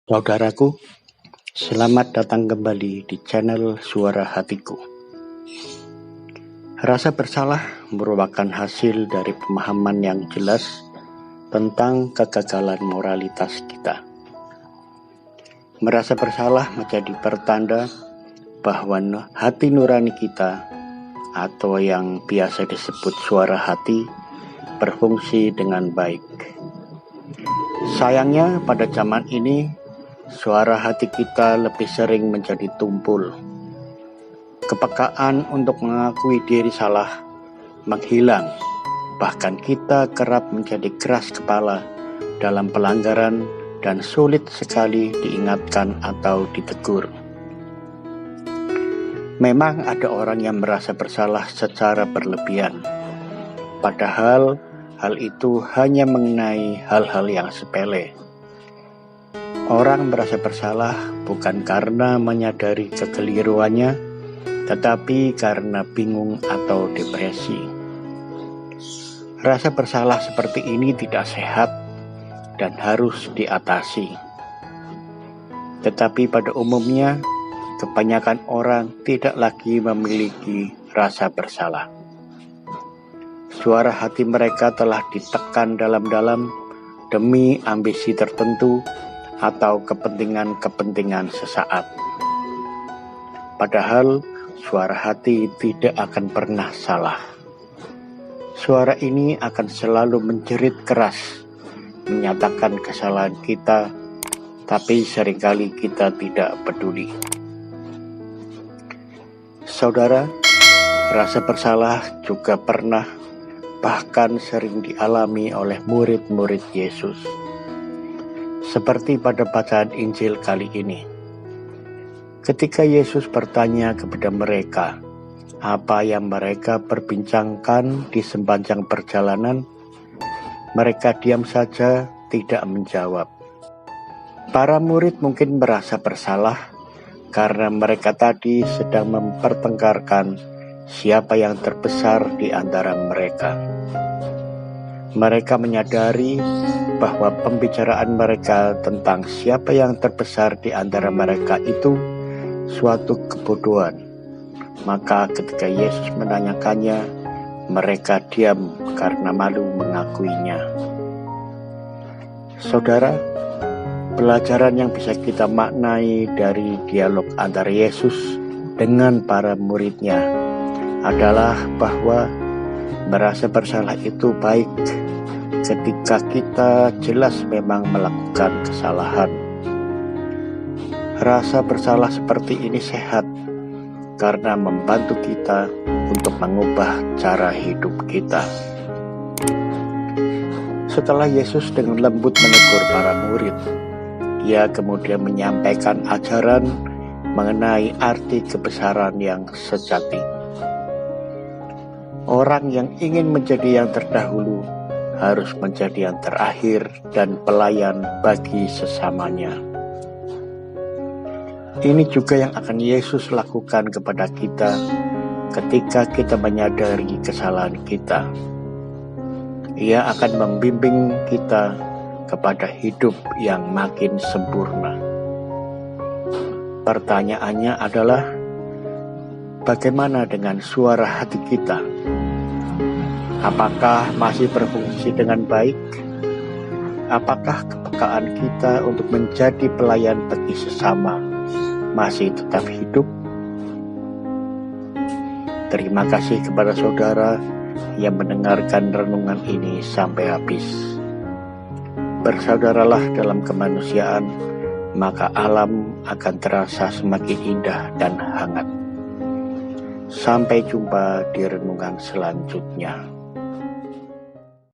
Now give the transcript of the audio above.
Saudaraku, selamat datang kembali di channel Suara Hatiku. Rasa bersalah merupakan hasil dari pemahaman yang jelas tentang kegagalan moralitas kita. Merasa bersalah menjadi pertanda bahwa hati nurani kita, atau yang biasa disebut suara hati, berfungsi dengan baik. Sayangnya pada zaman ini, suara hati kita lebih sering menjadi tumpul. Kepekaan untuk mengakui diri salah menghilang. Bahkan kita kerap menjadi keras kepala dalam pelanggaran dan sulit sekali diingatkan atau ditegur. Memang ada orang yang merasa bersalah secara berlebihan. Padahal hal itu hanya mengenai hal-hal yang sepele. Orang merasa bersalah bukan karena menyadari kekeliruannya, tetapi karena bingung atau depresi. Rasa bersalah seperti ini tidak sehat dan harus diatasi. Tetapi pada umumnya, kebanyakan orang tidak lagi memiliki rasa bersalah. Suara hati mereka telah ditekan dalam-dalam demi ambisi tertentu atau kepentingan-kepentingan sesaat. Padahal suara hati tidak akan pernah salah. Suara ini akan selalu menjerit keras, menyatakan kesalahan kita, tapi seringkali kita tidak peduli. Saudara, rasa bersalah juga pernah bahkan sering dialami oleh murid-murid Yesus. Seperti pada bacaan Injil kali ini. Ketika Yesus bertanya kepada mereka apa yang mereka perbincangkan di sepanjang perjalanan, mereka diam saja tidak menjawab. Para murid mungkin merasa bersalah karena mereka tadi sedang mempertengkarkan siapa yang terbesar di antara mereka. Mereka menyadari bahwa pembicaraan mereka tentang siapa yang terbesar di antara mereka itu suatu kebodohan. Maka ketika Yesus menanyakannya, mereka diam karena malu mengakuinya. Saudara, pelajaran yang bisa kita maknai dari dialog antara Yesus dengan para muridnya adalah bahwa merasa bersalah itu baik ketika kita jelas memang melakukan kesalahan. Rasa bersalah seperti ini sehat karena membantu kita untuk mengubah cara hidup kita. Setelah Yesus dengan lembut menegur para murid, Dia kemudian menyampaikan ajaran mengenai arti kebesaran yang sejati. Orang yang ingin menjadi yang terdahulu harus menjadi yang terakhir dan pelayan bagi sesamanya. Ini juga yang akan Yesus lakukan kepada kita ketika kita menyadari kesalahan kita. Ia akan membimbing kita kepada hidup yang makin sempurna. Pertanyaannya adalah, bagaimana dengan suara hati kita? Apakah masih berfungsi dengan baik? Apakah kepekaan kita untuk menjadi pelayan bagi sesama masih tetap hidup? Terima kasih kepada saudara yang mendengarkan renungan ini sampai habis. Bersaudaralah dalam kemanusiaan, maka alam akan terasa semakin indah dan hangat. Sampai jumpa di renungan selanjutnya.